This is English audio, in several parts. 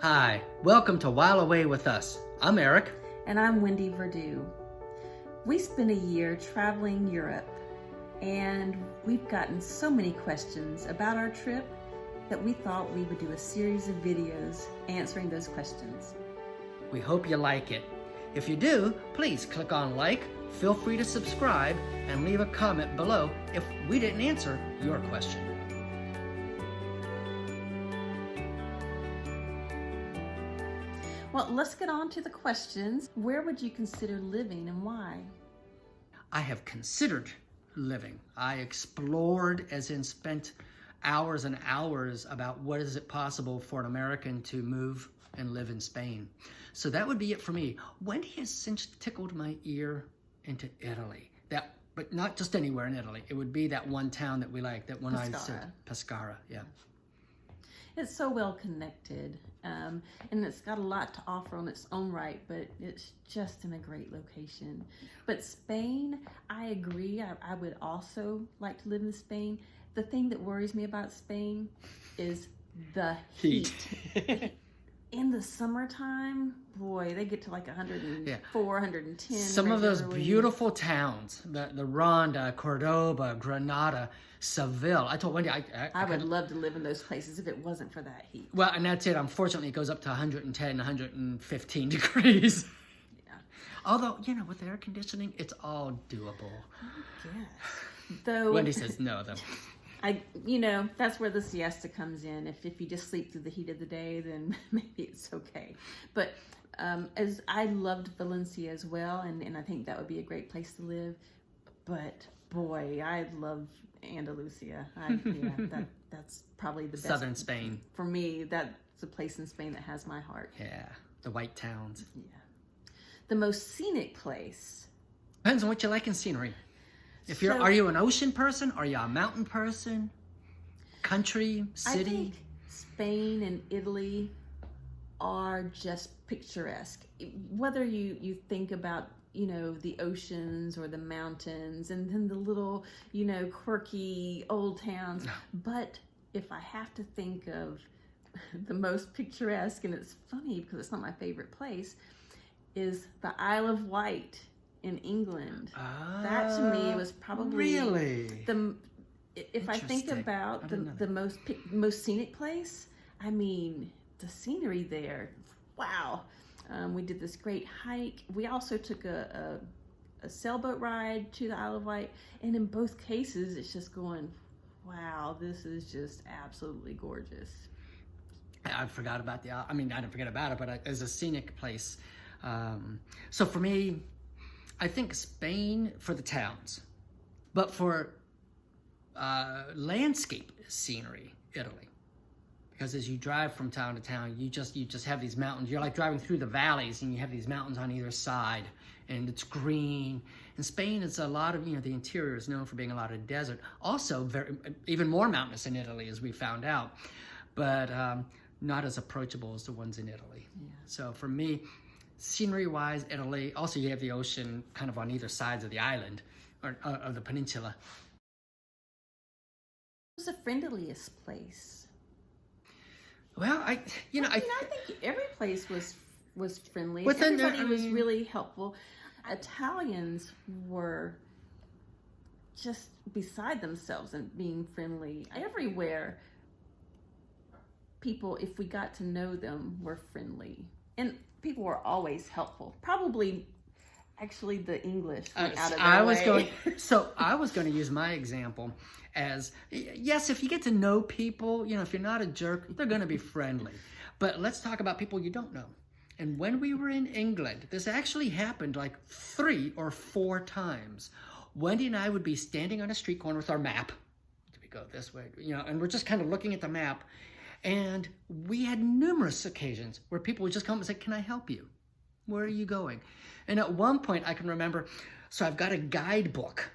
Hi, welcome to While Away with Us. I'm Eric. And I'm Wendy Verdew. We spent a year traveling Europe, and we've gotten so many questions about our trip that we thought we would do a series of videos answering those questions. We hope you like it. If you do, please click on like, feel free to subscribe, and leave a comment below if we didn't answer your question. Well, let's get on to the questions. Where would you consider living and why? I have considered living. I explored, as in spent hours and hours about what is it possible for an American to move and live in Spain. So that would be it for me. Wendy has since tickled my ear into Italy. But not just anywhere in Italy. It would be that one town that we like, that one I said, Pescara, yeah. It's so well connected, and it's got a lot to offer on its own right, but it's just in a great location. But Spain, I agree. I would also like to live in Spain. The thing that worries me about Spain is the heat. In the summertime, boy, they get to like 104, 110. Some of those beautiful towns, the Ronda, Cordoba, Granada, Seville. I told Wendy I would love to live in those places if it wasn't for that heat. Well, and that's it. Unfortunately, it goes up to 110, 115 degrees. Yeah. Although, with air conditioning, it's all doable. Yes. Though Wendy says no, though. That's where the siesta comes in. If you just sleep through the heat of the day, then maybe it's okay. But as I loved Valencia as well, and I think that would be a great place to live. But boy, I love Andalusia. That's probably the best. Southern Spain. For me, that's a place in Spain that has my heart. Yeah, the white towns. Yeah. The most scenic place. Depends on what you like in scenery. Are you an ocean person? Are you a mountain person? Country, city? I think Spain and Italy are just picturesque. Whether you think about, the oceans or the mountains and then the little, quirky old towns. But if I have to think of the most picturesque, and it's funny because it's not my favorite place, is the Isle of Wight in England. That to me was probably if I think about the most scenic place, the scenery there, wow. We did this great hike. We also took a sailboat ride to the Isle of Wight, and in both cases it's just going, wow, this is just absolutely gorgeous. I forgot about I didn't forget about it, but as a scenic place. So for me, I think Spain for the towns, but for landscape scenery, Italy. Because as you drive from town to town, you just have these mountains. You're like driving through the valleys, and you have these mountains on either side, and it's green. In Spain, it's a lot of, the interior is known for being a lot of desert. Also, even more mountainous in Italy, as we found out, but not as approachable as the ones in Italy. Yeah. So for me, scenery-wise, Italy. Also, you have the ocean kind of on either sides of the island, or of the peninsula. What was the friendliest place? Well, I think every place was friendly. Within Everybody was really helpful. Italians were just beside themselves and being friendly. Everywhere, people, if we got to know them, were friendly. And people were always helpful. Probably, actually, the English went out of their way. I was going to use my example as, yes, if you get to know people, if you're not a jerk, they're going to be friendly. But let's talk about people you don't know. And when we were in England, this actually happened like 3 or 4 times. Wendy and I would be standing on a street corner with our map. Do we go this way? And we're just kind of looking at the map. And we had numerous occasions where people would just come and say, "Can I help you? Where are you going?" And at one point I can remember, so I've got a guidebook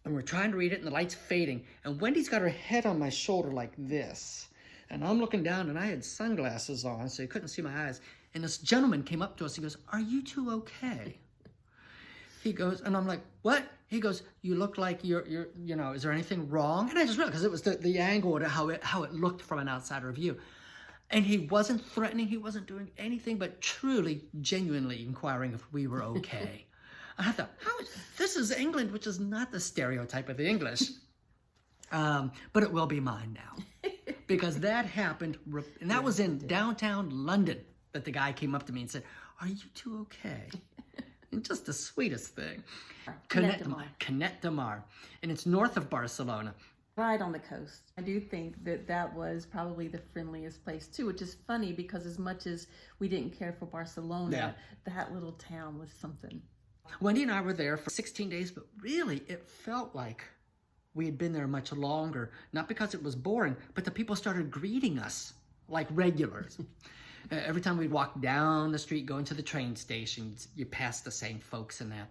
and we're trying to read it and the light's fading. And Wendy's got her head on my shoulder like this. And I'm looking down and I had sunglasses on so you couldn't see my eyes. And this gentleman came up to us and goes, "Are you two okay?" He goes, and I'm like, "What?" He goes, "You look like you're is there anything wrong?" And I just realized, because it was the angle of how it looked from an outsider view. And he wasn't threatening, he wasn't doing anything but truly, genuinely inquiring if we were okay. And I thought, this is England, which is not the stereotype of the English. But it will be mine now. Because that happened, and that was in downtown London, that the guy came up to me and said, "Are you two okay?" And just the sweetest thing. Canet de Mar. And it's north of Barcelona. Right on the coast. I do think that was probably the friendliest place too, which is funny because as much as we didn't care for Barcelona, that little town was something. Wendy and I were there for 16 days, but really it felt like we had been there much longer. Not because it was boring, but the people started greeting us like regulars. Every time we'd walk down the street going to the train stations, you pass the same folks and that.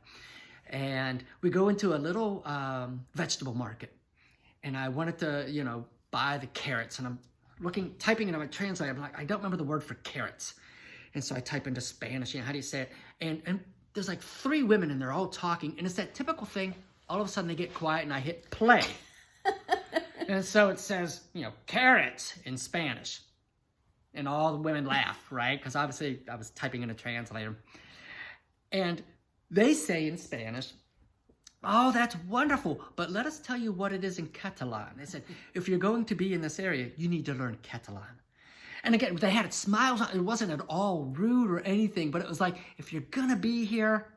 And we go into a little vegetable market. And I wanted to, buy the carrots. And I'm typing into my translator. I'm like, I don't remember the word for carrots. And so I type into Spanish, how do you say it? And there's like 3 women and they're all talking. And it's that typical thing. All of a sudden they get quiet and I hit play. And so it says, carrots in Spanish. And all the women laugh, right? Because obviously I was typing in a translator. And they say in Spanish, "Oh, that's wonderful, but let us tell you what it is in Catalan." They said, if you're going to be in this area, you need to learn Catalan. And again, they had smiles on it. It wasn't at all rude or anything, but it was like, if you're going to be here,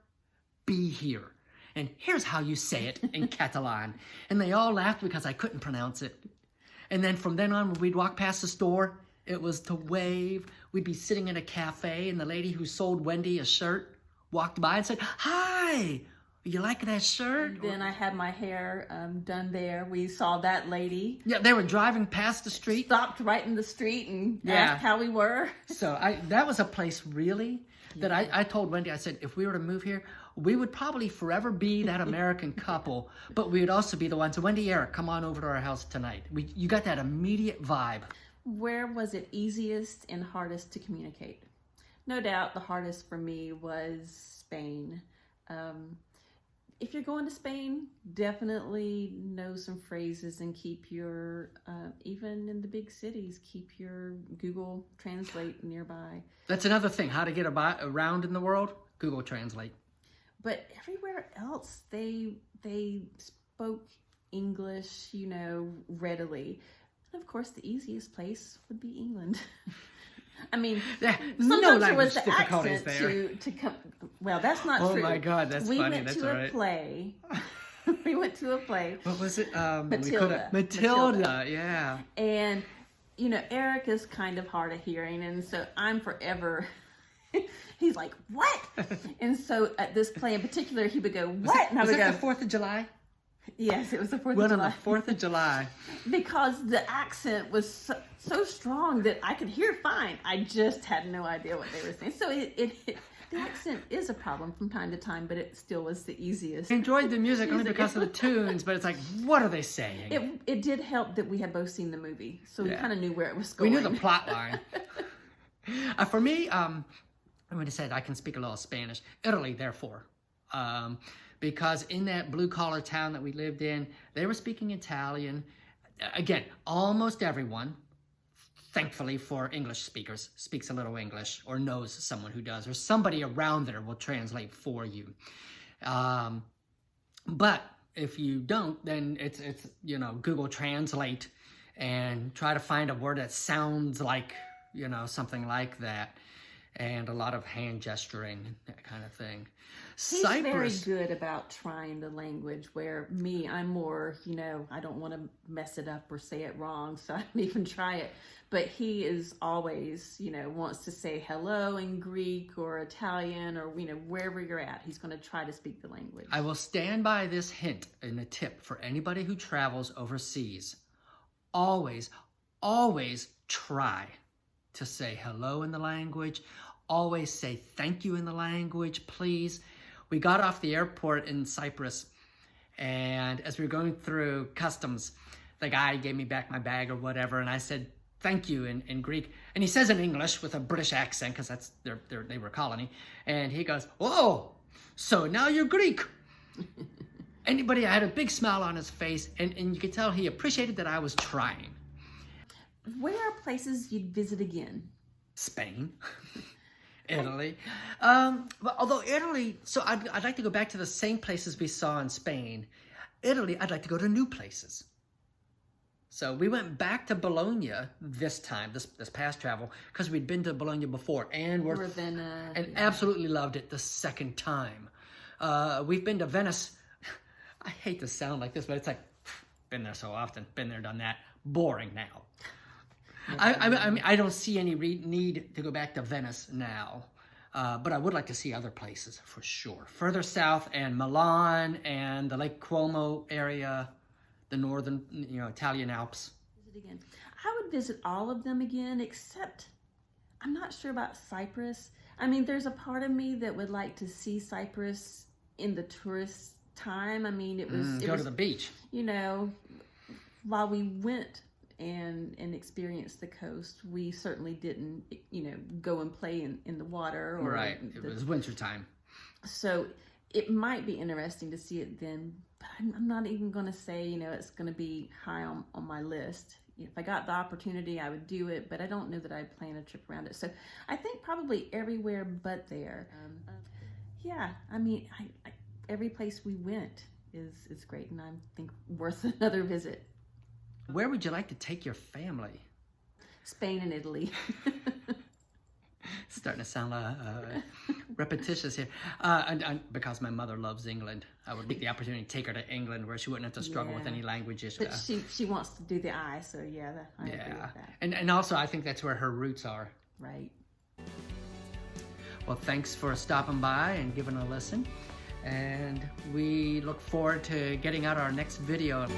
be here. And here's how you say it in Catalan. And they all laughed because I couldn't pronounce it. And then from then on, when we'd walk past the store, it was to wave. We'd be sitting in a cafe, and the lady who sold Wendy a shirt walked by and said, "Hi, you like that shirt?" And then I had my hair done there. We saw that lady. Yeah, they were driving past the street. Stopped right in the street and asked how we were. So that was a place really that I told Wendy, I said, if we were to move here, we would probably forever be that American couple, but we would also be the ones. Wendy, Eric, come on over to our house tonight. You got that immediate vibe. Where was it easiest and hardest to communicate? No doubt the hardest for me was Spain. If you're going to Spain, definitely know some phrases and keep your, even in the big cities, keep your Google Translate nearby. That's another thing, how to get around in the world, Google Translate. But everywhere else, they spoke English, readily. And of course, the easiest place would be England. I mean, sometimes there was the accent to come. Well, that's not true. Oh my God, that's funny. We went to a play. We went to a play. What was it? Matilda, yeah. And, Eric is kind of hard of hearing, and so I'm forever... He's like, "What?" And so at this play in particular, he would go, "What?" Was it the 4th of July? Yes, it was the 4th of July. Went on the 4th of July. Because the accent was so strong that I could hear fine. I just had no idea what they were saying. So the accent is a problem from time to time, but it still was the easiest. I enjoyed the music only because of the tunes, but it's like, what are they saying? It did help that we had both seen the movie, so we kind of knew where it was going. We knew the plot line. For me, I would have said I can speak a little Spanish. Italy, therefore. Because in that blue-collar town that we lived in, they were speaking Italian. Again, almost everyone, thankfully for English speakers, speaks a little English or knows someone who does, or somebody around there will translate for you. But if you don't, then it's Google Translate and try to find a word that sounds like, something like that. And a lot of hand gesturing, that kind of thing. He's Cyprus, very good about trying the language, where I'm more, I don't want to mess it up or say it wrong, so I don't even try it. But he is always, wants to say hello in Greek or Italian or, wherever you're at. He's going to try to speak the language. I will stand by this hint and a tip for anybody who travels overseas. Always, always try to say hello in the language. Always say thank you in the language, please. We got off the airport in Cyprus, and as we were going through customs, the guy gave me back my bag or whatever, and I said thank you in Greek. And he says in English with a British accent, because they were a colony, and he goes, "Oh, so now you're Greek." I had a big smile on his face, and you could tell he appreciated that I was trying. Where are places you'd visit again? Spain. Italy. But although Italy, so I'd like to go back to the same places we saw in Spain. Italy, I'd like to go to new places. So we went back to Bologna this time, this past travel, because we'd been to Bologna before, and absolutely loved it the second time. We've been to Venice. I hate to sound like this, but it's like, been there so often, been there, done that. Boring now. I mean, I don't see any need to go back to Venice now, but I would like to see other places for sure. Further south, and Milan and the Lake Como area, the northern, Italian Alps. Visit again. I would visit all of them again, except I'm not sure about Cyprus. I mean, there's a part of me that would like to see Cyprus in the tourist time. I mean, it was to the beach. While we went and experienced the coast, we certainly didn't, go and play in the water. Right. It was wintertime. So it might be interesting to see it then, but I'm not even going to say, it's going to be high on my list. If I got the opportunity, I would do it, but I don't know that I'd plan a trip around it. So I think probably everywhere but there. Yeah, I mean, every place we went is great, and I think worth another visit. Where would you like to take your family? Spain and Italy. Starting to sound repetitious here. And because my mother loves England, I would get the opportunity to take her to England where she wouldn't have to struggle with any language issues. But she wants to do the I, so yeah, I agree with that. And also I think that's where her roots are. Right. Well, thanks for stopping by and giving a listen. And we look forward to getting out our next video.